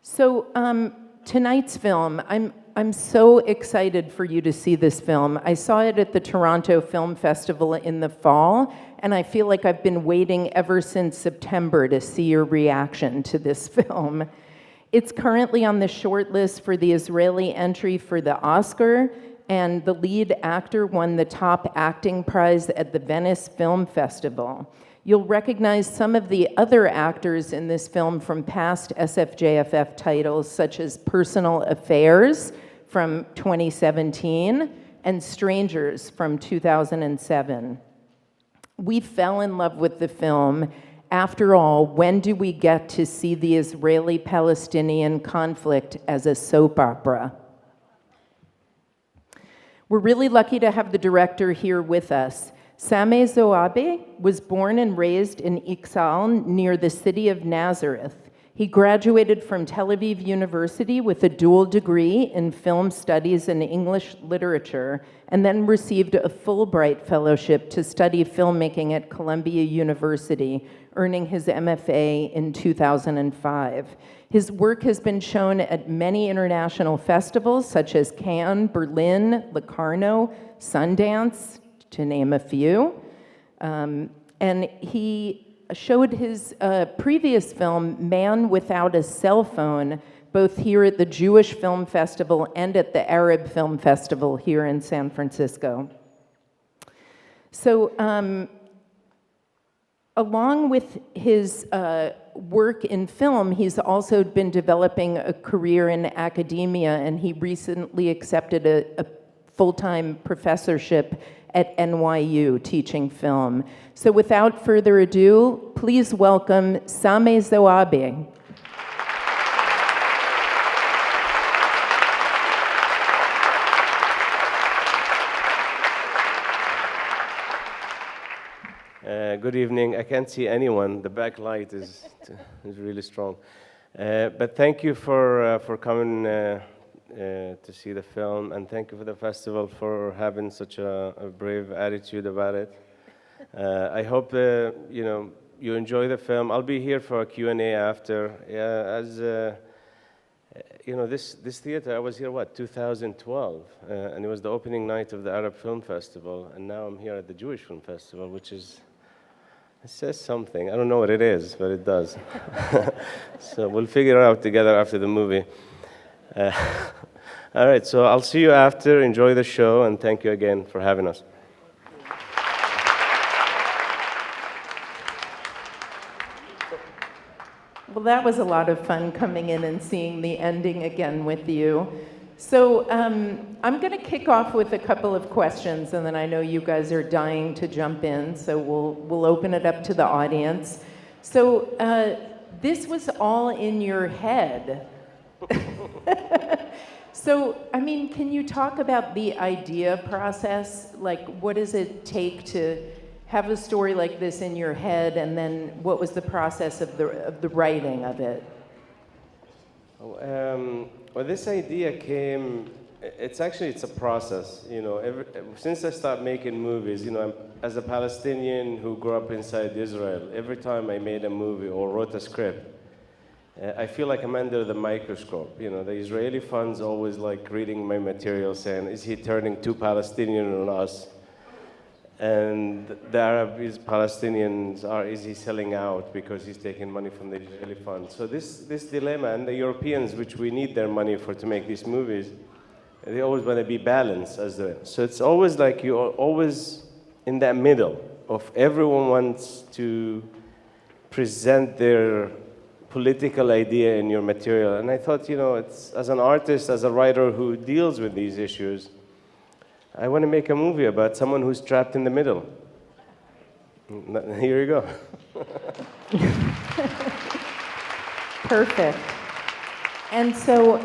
So tonight's film, I'm so excited for you to see this film. I saw it at the Toronto Film Festival in the fall, and I feel like I've been waiting ever since September to see your reaction to this film. It's currently on the short list for the Israeli entry for the Oscar, and the lead actor won the top acting prize at the Venice Film Festival. You'll recognize some of the other actors in this film from past SFJFF titles, such as Personal Affairs from 2017 and Strangers from 2007. We fell in love with the film. After all, when do we get to see the Israeli-Palestinian conflict as a soap opera? We're really lucky to have the director here with us. Sameh Zoabi was born and raised in Iksal, near the city of Nazareth. He graduated from Tel Aviv University with a dual degree in film studies and English literature, and then received a Fulbright fellowship to study filmmaking at Columbia University, earning his MFA in 2005. His work has been shown at many international festivals, such as Cannes, Berlin, Locarno, Sundance, to name a few. And he showed his previous film, Man Without a Cell Phone, both here at the Jewish Film Festival and at the Arab Film Festival here in San Francisco. So along with his work in film, he's also been developing a career in academia, and he recently accepted a full-time professorship at NYU teaching film. So without further ado, please welcome Sameh Zoabi. Good evening. I can't see anyone. The backlight is really strong. But thank you for coming to see the film, and thank you for the festival for having such a brave attitude about it. I hope you enjoy the film. I'll be here for a Q&A after. This theater, I was here 2012, and it was the opening night of the Arab Film Festival, and now I'm here at the Jewish Film Festival, which is, it says something. I don't know what it is, but it does. So we'll figure it out together after the movie. All right, so I'll see you after. Enjoy the show, and thank you again for having us. Well, that was a lot of fun coming in and seeing the ending again with you. So I'm going to kick off with a couple of questions, and then I know you guys are dying to jump in, so we'll open it up to the audience. So this was all in your head. So, I mean, can you talk about the idea process? Like, what does it take to have a story like this in your head, and then what was the process of the writing of it? Well, this idea came, it's a process, since I started making movies, as a Palestinian who grew up inside Israel, every time I made a movie or wrote a script, I feel like I'm under the microscope. The Israeli funds always like reading my material saying, is he turning too Palestinian on us? And the Arab Palestinians is he selling out because he's taking money from the Israeli funds? So this dilemma, and the Europeans, which we need their money to make these movies, they always want to be balanced so it's always like you're always in that middle of everyone wants to present their political idea in your material. And I thought, it's as an artist, as a writer who deals with these issues, I want to make a movie about someone who's trapped in the middle. Here you go. Perfect. And so,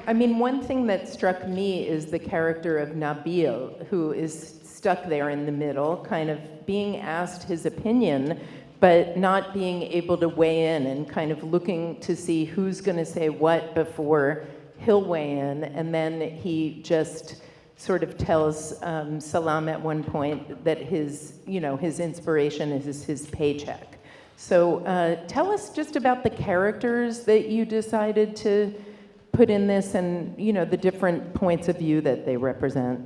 one thing that struck me is the character of Nabil, who is stuck there in the middle, kind of being asked his opinion, but not being able to weigh in, and kind of looking to see who's going to say what before he'll weigh in. And then he just sort of tells Salam at one point that his inspiration is his paycheck. So tell us just about the characters that you decided to put in this and, the different points of view that they represent.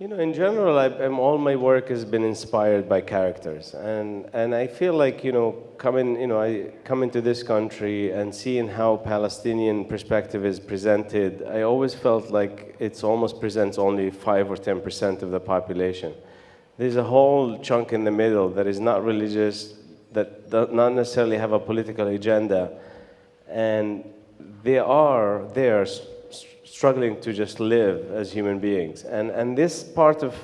In general, all my work has been inspired by characters, and I feel like I come into this country and seeing how Palestinian perspective is presented, I always felt like it almost presents only 5 or 10% of the population. There's a whole chunk in the middle that is not religious, that does not necessarily have a political agenda, and they are there struggling to just live as human beings. And this part of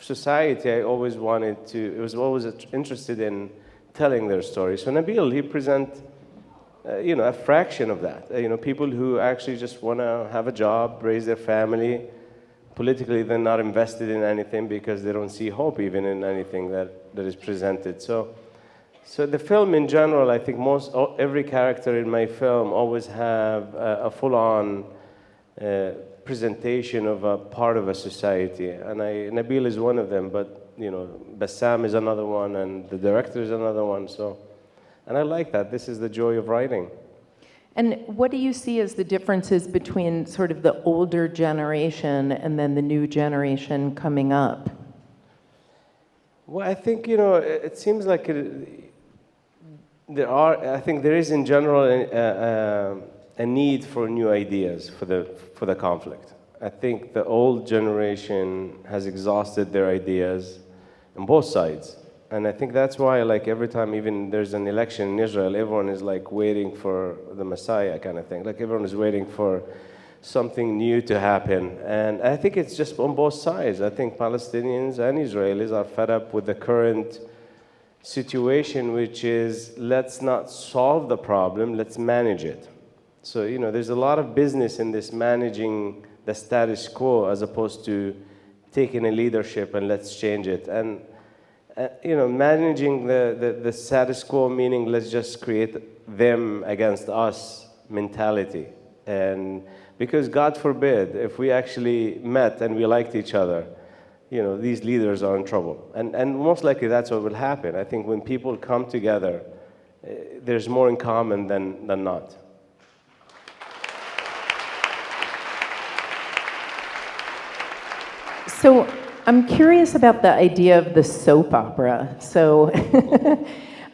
society I was always interested in telling their story. So Nabil, he presents a fraction of that. People who actually just want to have a job, raise their family. Politically, they're not invested in anything because they don't see hope even in anything that is presented. So the film in general, I think every character in my film always have a full-on presentation of a part of a society, and Nabil is one of them, but Bassam is another one, and the director is another one. And I like that. This is the joy of writing. And what do you see as the differences between sort of the older generation and then the new generation coming up? Well, I think it seems like I think there is in general a need for new ideas for the conflict. I think the old generation has exhausted their ideas on both sides. And I think that's why, like, every time even there's an election in Israel, everyone is like waiting for the Messiah kind of thing. Like everyone is waiting for something new to happen. And I think it's just on both sides. I think Palestinians and Israelis are fed up with the current situation, which is, let's not solve the problem, let's manage it. So, there's a lot of business in this managing the status quo as opposed to taking a leadership and let's change it. And, managing the status quo, meaning let's just create them against us mentality. And because God forbid, if we actually met and we liked each other, these leaders are in trouble. And most likely that's what will happen. I think when people come together, there's more in common than not. So I'm curious about the idea of the soap opera. So,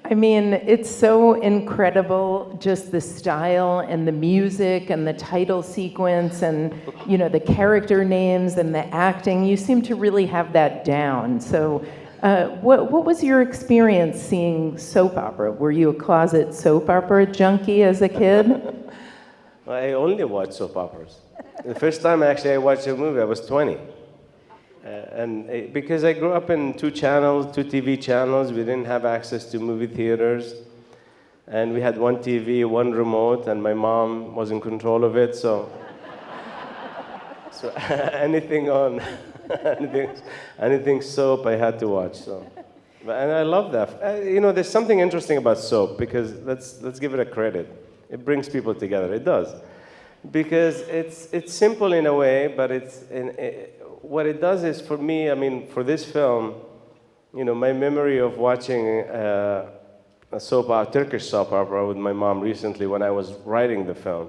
I mean, it's so incredible, just the style and the music and the title sequence and, the character names and the acting. You seem to really have that down. So what was your experience seeing soap opera? Were you a closet soap opera junkie as a kid? I only watched soap operas. The first time I watched a movie, I was 20. Because I grew up in two TV channels, we didn't have access to movie theaters. And we had one TV, one remote, and my mom was in control of it, so anything on, anything soap I had to watch. And I love that. There's something interesting about soap, because let's give it a credit. It brings people together, it does. Because it's simple in a way, but what it does is, for me, for this film, my memory of watching a Turkish soap opera with my mom recently when I was writing the film.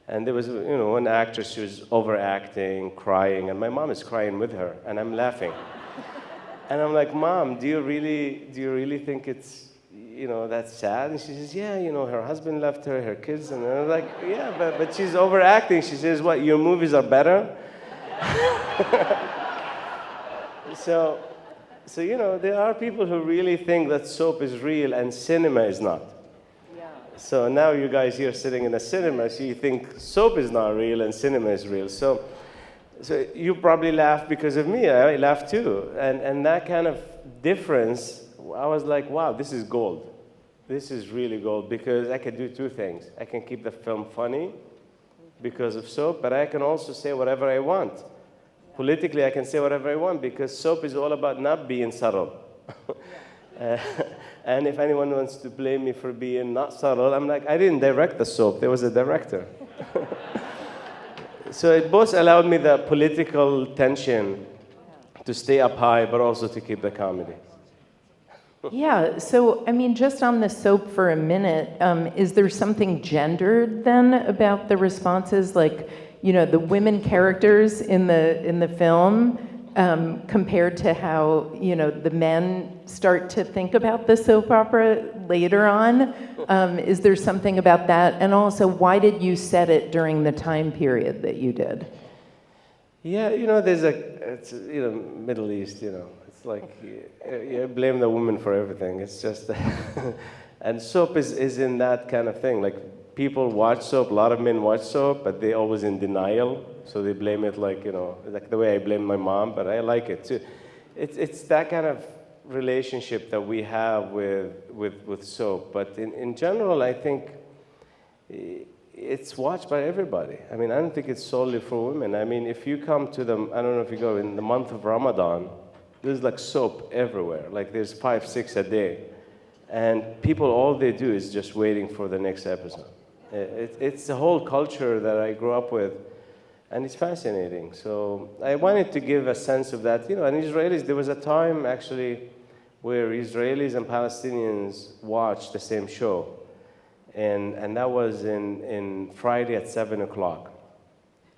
And there was, one actress, she was overacting, crying, and my mom is crying with her, and I'm laughing. And I'm like, Mom, do you really think it's, that's sad? And she says, yeah, her husband left her, her kids, and I'm like, yeah, but she's overacting. She says, what, your movies are better? So there are people who really think that soap is real and cinema is not. Yeah. So now you guys here sitting in a cinema, so you think soap is not real and cinema is real. So you probably laugh because of me. I laugh too. And that kind of difference, I was like, wow, this is gold. This is really gold, because I can do two things. I can keep the film funny because of soap, but I can also say whatever I want. Politically, I can say whatever I want, because soap is all about not being subtle. And if anyone wants to blame me for being not subtle, I'm like, I didn't direct the soap. There was a director. So it both allowed me the political tension to stay up high, but also to keep the comedy. Yeah, so I mean, just on the soap for a minute, is there something gendered then about the responses? Like, you know, the women characters in the film, compared to how, you know, the men start to think about the soap opera later on. Is there something about that? And also, why did you set it during the time period that you did? Yeah, you know, it's, you know, Middle East, you know, it's like, you blame the woman for everything. It's just, and soap is in that kind of thing. Like, people watch soap, a lot of men watch soap, but they're always in denial. So they blame it like, you know, like the way I blame my mom, but I like it too. It's that kind of relationship that we have with soap. But in general, I think it's watched by everybody. I mean, I don't think it's solely for women. I mean, if you come to them, I don't know if you go in the month of Ramadan, there's like soap everywhere. Like there's 5, 6 a day. And people, all they do is just waiting for the next episode. It's a whole culture that I grew up with, and it's fascinating. So I wanted to give a sense of that. You know, and Israelis, there was a time actually where Israelis and Palestinians watched the same show. And that was in Friday at 7 o'clock.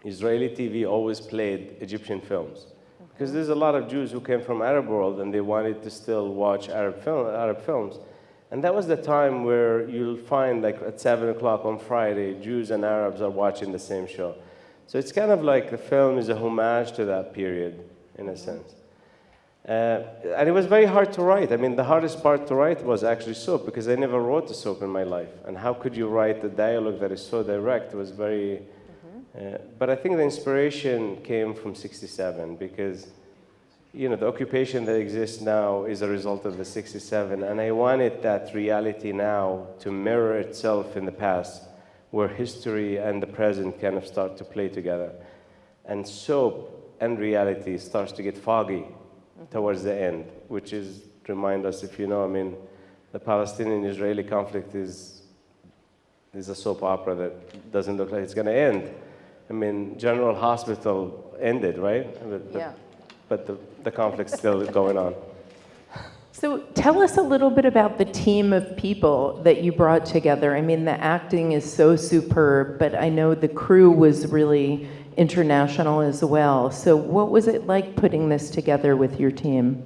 Israeli TV always played Egyptian films. Because there's a lot of Jews who came from Arab world and they wanted to still watch Arab films. And that was the time where you'll find, like at 7 o'clock on Friday, Jews and Arabs are watching the same show. So it's kind of like the film is a homage to that period, in a sense. And it was very hard to write. I mean, the hardest part to write was actually soap, because I never wrote a soap in my life. And how could you write a dialogue that is so direct? It was very... but I think the inspiration came from '67, because, you know, the occupation that exists now is a result of the '67, and I wanted that reality now to mirror itself in the past, where history and the present kind of start to play together. And soap and reality starts to get foggy towards the end, which is, remind us, if you know, I mean, the Palestinian-Israeli conflict is a soap opera that doesn't look like it's going to end. I mean, General Hospital ended, right? But the conflict's still going on. So tell us a little bit about the team of people that you brought together. I mean, the acting is so superb, but I know the crew was really international as well. So what was it like putting this together with your team?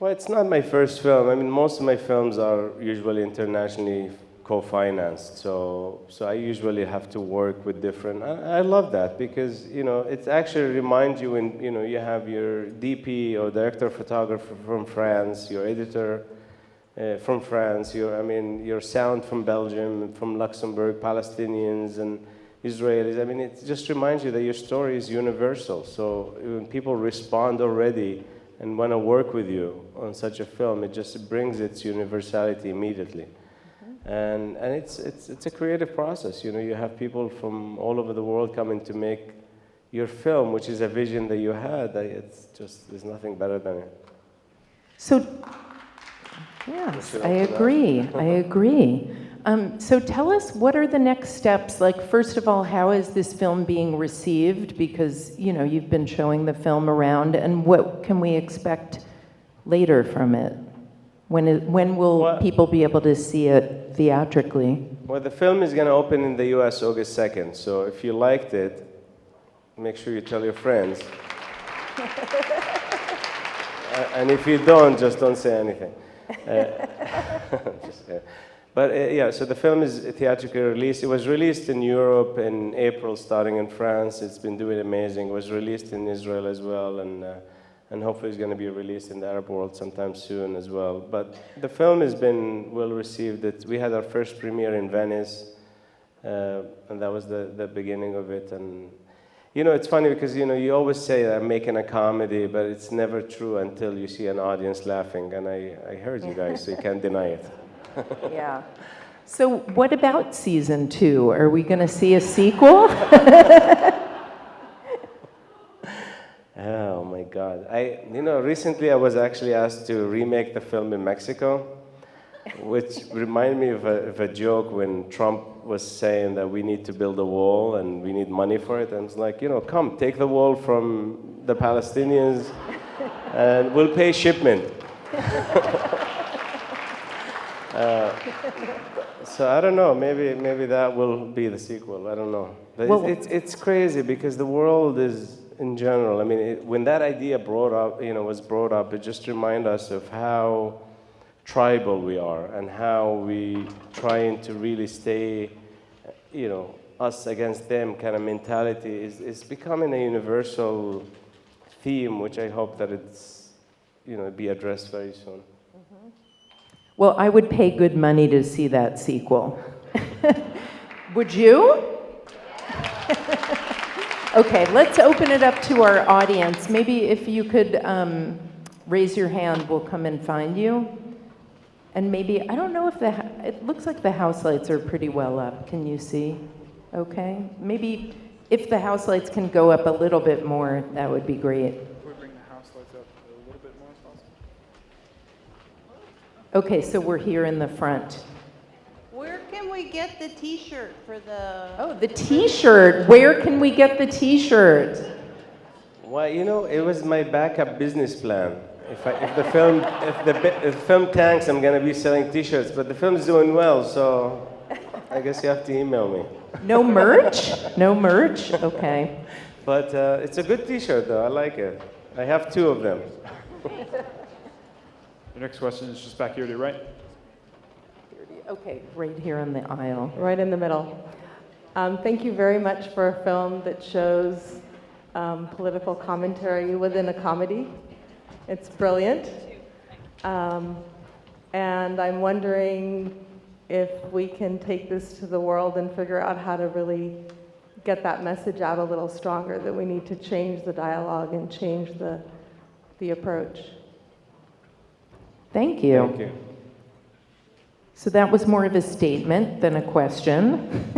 Well, it's not my first film. I mean, most of my films are usually internationally co-financed, so I usually have to work with different. I love that, because, you know, it actually reminds you when, you know, you have your DP or director of photography from France, your editor from France, your sound from Belgium, from Luxembourg, Palestinians and Israelis. I mean, it just reminds you that your story is universal. So when people respond already and want to work with you on such a film, it just brings its universality immediately. And it's a creative process. You know, you have people from all over the world coming to make your film, which is a vision that you had. It's just, there's nothing better than it. So, yes, I agree. I agree. So tell us, what are the next steps? Like, first of all, how is this film being received? Because, you know, you've been showing the film around, and what can we expect later from it? When will people be able to see it theatrically? Well, the film is going to open in the US August 2nd, so if you liked it, make sure you tell your friends. And if you don't, just don't say anything. Yeah, so the film is theatrically released. It was released in Europe in April, starting in France. It's been doing amazing. It was released in Israel as well, and hopefully it's going to be released in the Arab world sometime soon as well. But the film has been well received. We had our first premiere in Venice, and that was the beginning of it. And, you know, it's funny because, you know, you always say that I'm making a comedy, but it's never true until you see an audience laughing. And I heard you guys, so you can't deny it. Yeah. So what about season 2? Are we going to see a sequel? Oh my God. Recently I was actually asked to remake the film in Mexico, which reminded me of a joke when Trump was saying that we need to build a wall and we need money for it. And it's like, you know, come, take the wall from the Palestinians and we'll pay shipment. So I don't know. Maybe that will be the sequel. I don't know. But Well- it's crazy because the world is in general. I mean, when that idea was brought up, it just reminds us of how tribal we are and how we trying to really stay, us against them kind of mentality is becoming a universal theme, which I hope that it's be addressed very soon. Well, I would pay good money to see that sequel. Would you? Okay, let's open it up to our audience. Maybe if you could raise your hand, we'll come and find you. And maybe, I don't know if it looks like the house lights are pretty well up. Can you see? Okay. Maybe if the house lights can go up a little bit more, that would be great. Can we bring the house lights up a little bit more, if possible? Okay, so we're here in the front. Where can we get the T-shirt for the? Oh, the T-shirt. Where can we get the T-shirt? Well, it was my backup business plan. If the film tanks, I'm gonna be selling T-shirts. But the film's doing well, so I guess you have to email me. No merch? No merch? Okay. But it's a good T-shirt, though. I like it. I have 2 of them. The next question is just back here to your right. Okay, right here on the aisle. Right in the middle. Thank you very much for a film that shows political commentary within a comedy. It's brilliant. And I'm wondering if we can take this to the world and figure out how to really get that message out a little stronger, that we need to change the dialogue and change the approach. Thank you. Thank you. So that was more of a statement than a question,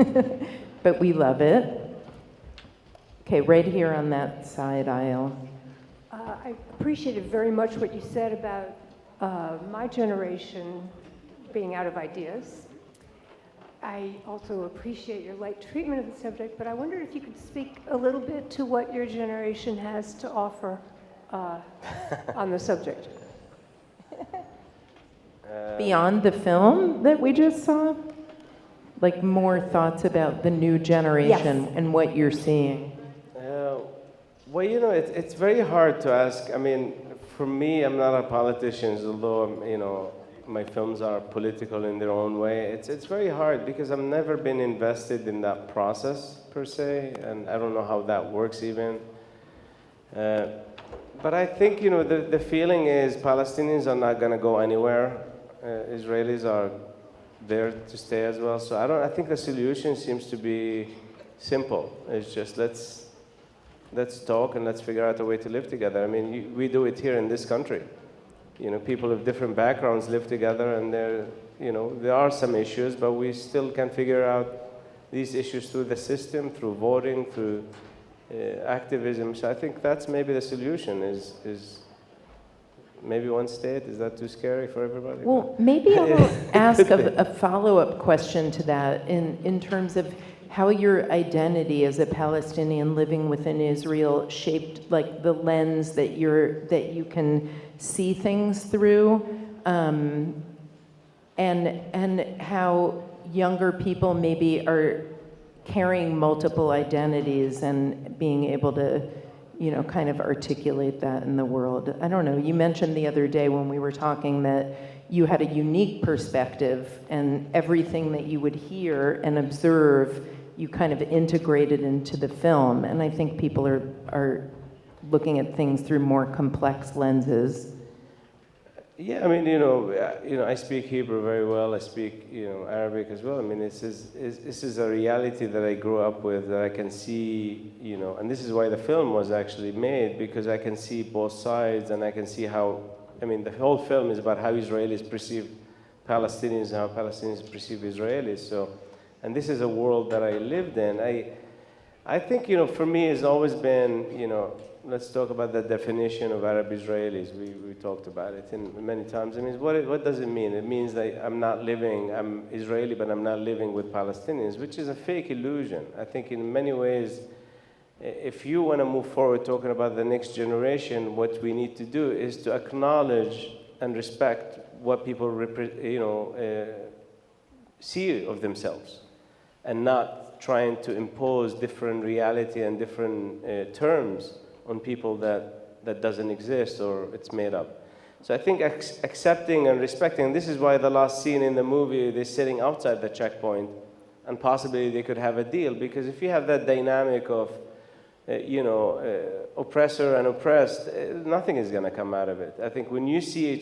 but we love it. Okay, right here on that side aisle. I appreciated very much what you said about my generation being out of ideas. I also appreciate your light treatment of the subject, but I wondered if you could speak a little bit to what your generation has to offer on the subject. Beyond the film that we just saw? Like more thoughts about the new generation and what you're seeing? Well, it's very hard to ask. I mean, for me, I'm not a politician, although, my films are political in their own way. It's very hard because I've never been invested in that process, per se, and I don't know how that works even. But I think, the feeling is Palestinians are not going to go anywhere. Israelis are there to stay as well. So I think the solution seems to be simple. It's just let's talk and let's figure out a way to live together. I mean, we do it here in this country. People of different backgrounds live together, and there are some issues, but we still can figure out these issues through the system, through voting, through activism. So I think that's maybe the solution is maybe one state. Is that too scary for everybody? Well, maybe I will ask a follow-up question to that in terms of how your identity as a Palestinian living within Israel shaped like the lens that you can see things through, and how younger people maybe are carrying multiple identities and being able to kind of articulate that in the world. I don't know, you mentioned the other day when we were talking that you had a unique perspective, and everything that you would hear and observe, you kind of integrated into the film. And I think people are looking at things through more complex lenses. Yeah, I mean, I speak Hebrew very well. I speak, Arabic as well. I mean, this is a reality that I grew up with, that I can see, and this is why the film was actually made, because I can see both sides, and I can see how, the whole film is about how Israelis perceive Palestinians and how Palestinians perceive Israelis. So, and this is a world that I lived in. I think, for me, it's always been, let's talk about the definition of Arab Israelis. We talked about it many times. I mean, what does it mean? It means that I'm Israeli, but I'm not living with Palestinians, which is a fake illusion. I think in many ways, if you want to move forward talking about the next generation, what we need to do is to acknowledge and respect what people see of themselves, and not trying to impose different reality and different terms on people that doesn't exist or it's made up. So I think accepting and respecting, and this is why the last scene in the movie, they're sitting outside the checkpoint, and possibly they could have a deal, because if you have that dynamic of, oppressor and oppressed, nothing is going to come out of it. I think when you see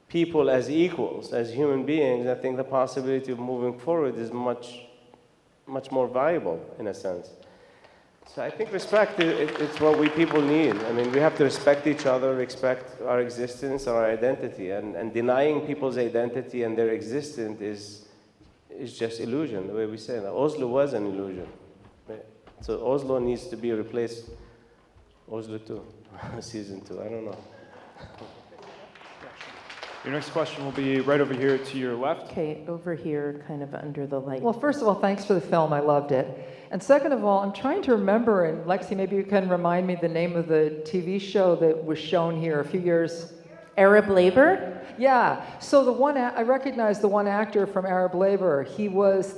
people as equals, as human beings, I think the possibility of moving forward is much, much more valuable in a sense. So I think respect, it's what we people need. I mean, we have to respect each other, respect our existence, our identity, and denying people's identity and their existence is just illusion, the way we say that. Oslo was an illusion. So Oslo needs to be replaced. Oslo 2, season 2, I don't know. Your next question will be right over here to your left. Okay, over here, kind of under the light. Well, first of all, thanks for the film. I loved it. And second of all, I'm trying to remember, and Lexi, maybe you can remind me the name of the TV show that was shown here a few years. Arab Labor? Yeah. So I recognize the one actor from Arab Labor. He was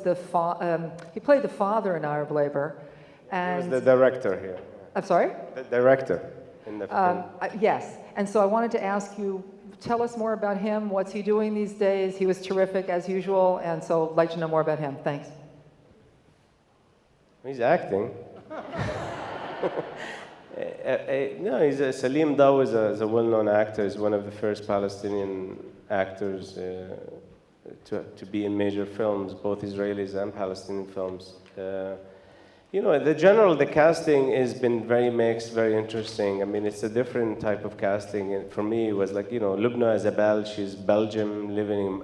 he played the father in Arab Labor. And He was the director here. I'm sorry? The director in the film. Yes. And so I wanted to ask you, tell us more about him. What's he doing these days? He was terrific as usual, and so I'd like to know more about him. Thanks. He's acting. No, Salim Daw is a well-known actor. He's one of the first Palestinian actors to be in major films, both Israelis and Palestinian films. The casting has been very mixed, very interesting. I mean, it's a different type of casting. And for me, it was like, Lubna Azabal, she's Belgium, living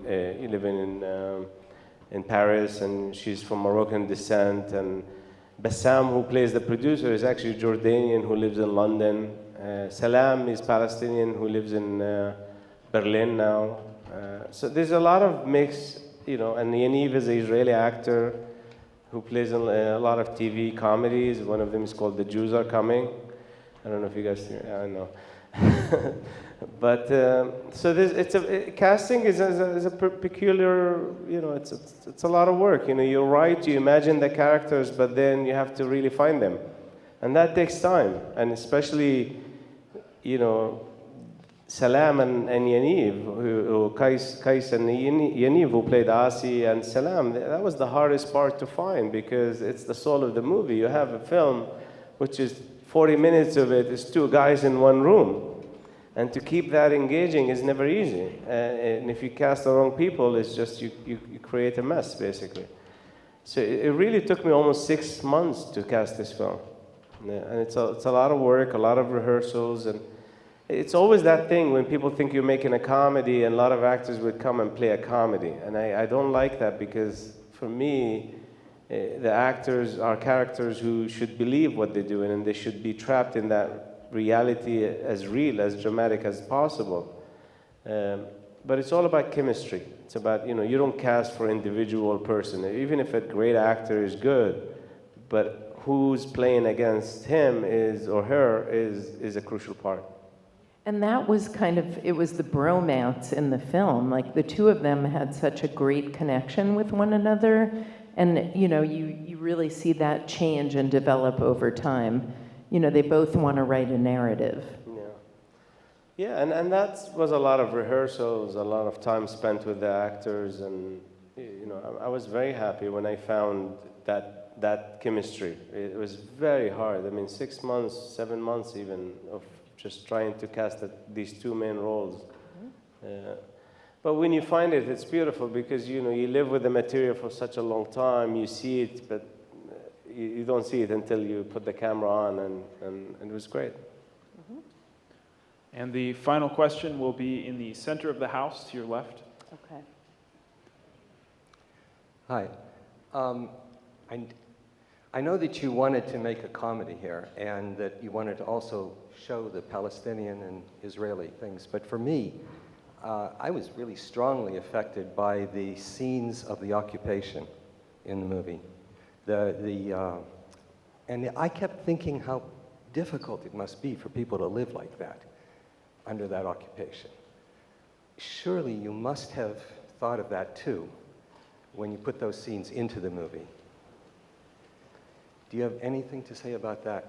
in Paris, and she's from Moroccan descent. And Bassam, who plays the producer, is actually Jordanian, who lives in London. Salam is Palestinian, who lives in Berlin now. So there's a lot of mix, and Yaniv is an Israeli actor who plays in a lot of TV comedies. One of them is called The Jews Are Coming. I don't know if you guys see it. Yeah, I know. But casting is a peculiar, it's a lot of work. You write, you imagine the characters, but then you have to really find them. And that takes time. And especially, Salam and Yaniv, Kais and Yaniv, who played Assi and Salam, that was the hardest part to find, because it's the soul of the movie. You have a film which is 40 minutes of it is two guys in one room. And to keep that engaging is never easy. And if you cast the wrong people, it's just you create a mess, basically. So it really took me almost 6 months to cast this film. Yeah, and it's a lot of work, a lot of rehearsals, and it's always that thing when people think you're making a comedy, and a lot of actors would come and play a comedy. And I don't like that, because for me, the actors are characters who should believe what they're doing, and they should be trapped in that reality as real, as dramatic as possible. But it's all about chemistry. It's about, you don't cast for individual person. Even if a great actor is good, but who's playing against him or her is a crucial part. And that was it was the bromance in the film. Like, the two of them had such a great connection with one another. And, you really see that change and develop over time. They both want to write a narrative. Yeah, and that was a lot of rehearsals, a lot of time spent with the actors, and I was very happy when I found that chemistry. It was very hard. I mean, 6 months, 7 months even, of just trying to cast these two main roles. But when you find it, it's beautiful, because you live with the material for such a long time. You see it, but you don't see it until you put the camera on, and it was great. Mm-hmm. And the final question will be in the center of the house to your left. Okay. Hi. I know that you wanted to make a comedy here, and that you wanted to also show the Palestinian and Israeli things, but for me, I was really strongly affected by the scenes of the occupation in the movie. And I kept thinking how difficult it must be for people to live like that, under that occupation. Surely you must have thought of that too. when you put those scenes into the movie. Do you have anything to say about that?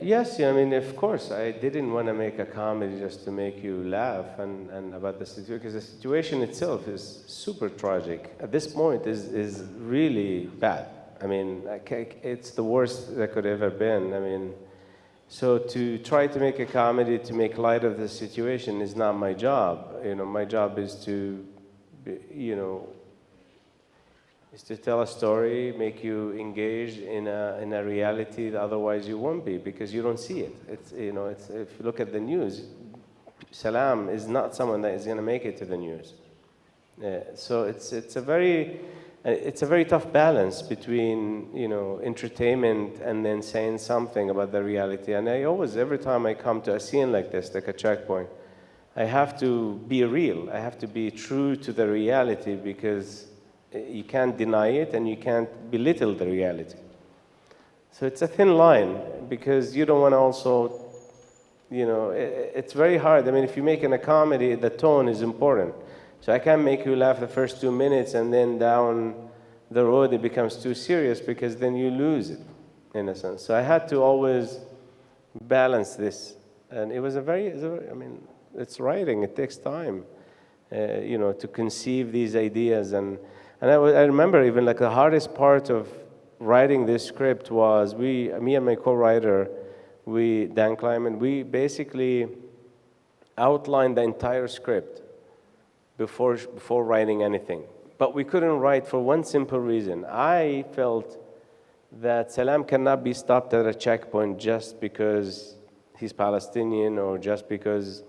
Yes, I mean, of course, I didn't want to make a comedy just to make you laugh and about the situation, because the situation itself is super tragic. At this point, is really bad. I mean, it's the worst that could ever been. I mean, so to try to make a comedy to make light of the situation is not my job. My job is to, is to tell a story, make you engage in a reality that otherwise you won't be, because you don't see it. It's if you look at the news, Salam is not someone that is going to make it to the news. So it's a very tough balance between entertainment and then saying something about the reality. And I always, every time I come to a scene like this, like a checkpoint, I have to be real. I have to be true to the reality, because you can't deny it and you can't belittle the reality. So it's a thin line, because you don't want to also, it's very hard. I mean, if you're making a comedy, the tone is important. So I can't make you laugh the first 2 minutes and then down the road it becomes too serious, because then you lose it, in a sense. So I had to always balance this. And it was it's writing, it takes time, to conceive these ideas. And I remember even like the hardest part of writing this script was me and my co-writer, Dan Kleiman, we basically outlined the entire script before writing anything. But we couldn't write for one simple reason. I felt that Salam cannot be stopped at a checkpoint just because he's Palestinian or just because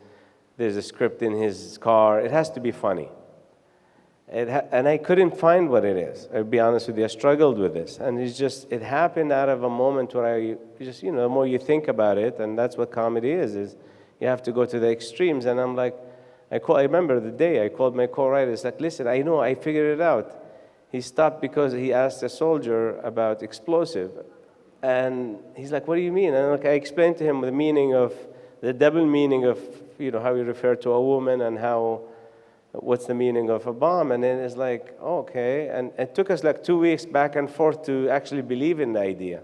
there's a script in his car. It has to be funny. And I couldn't find what it is. I'll be honest with you, I struggled with this. And it happened out of a moment where the more you think about it, and that's what comedy is you have to go to the extremes. And I'm like, I remember the day I called my co-writer. It's like, listen, I know, I figured it out. He stopped because he asked a soldier about explosive. And he's like, what do you mean? And I explained to him the double meaning of, how you refer to a woman and what's the meaning of a bomb. And then it's like, oh, okay. And it took us like 2 weeks back and forth to actually believe in the idea.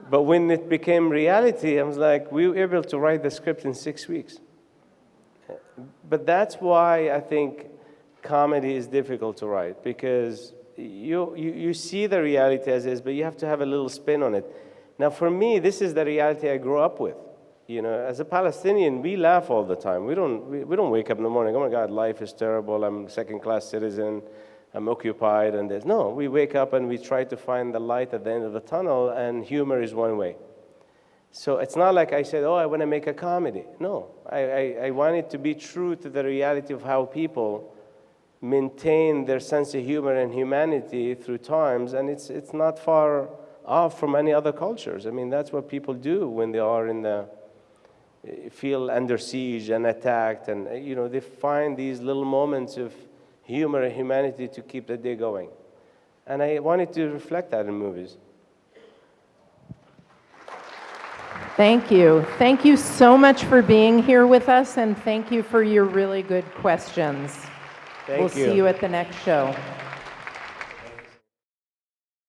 But when it became reality, I was like, we were able to write the script in 6 weeks. But that's why I think comedy is difficult to write, because you see the reality as is, but you have to have a little spin on it. Now, for me, this is the reality I grew up with. As a Palestinian, we laugh all the time. We don't wake up in the morning, oh my God, life is terrible, I'm a second-class citizen, I'm occupied, and there's no. We wake up and we try to find the light at the end of the tunnel, and humor is one way. So it's not like I said, oh, I want to make a comedy. No, I wanted to be true to the reality of how people maintain their sense of humor and humanity through times, and it's not far off from any other cultures. I mean, that's what people do when they are feel under siege and attacked, and they find these little moments of humor and humanity to keep the day going. And I wanted to reflect that in movies. Thank you. Thank you so much for being here with us, and thank you for your really good questions. Thank We'll you. see you at the next show.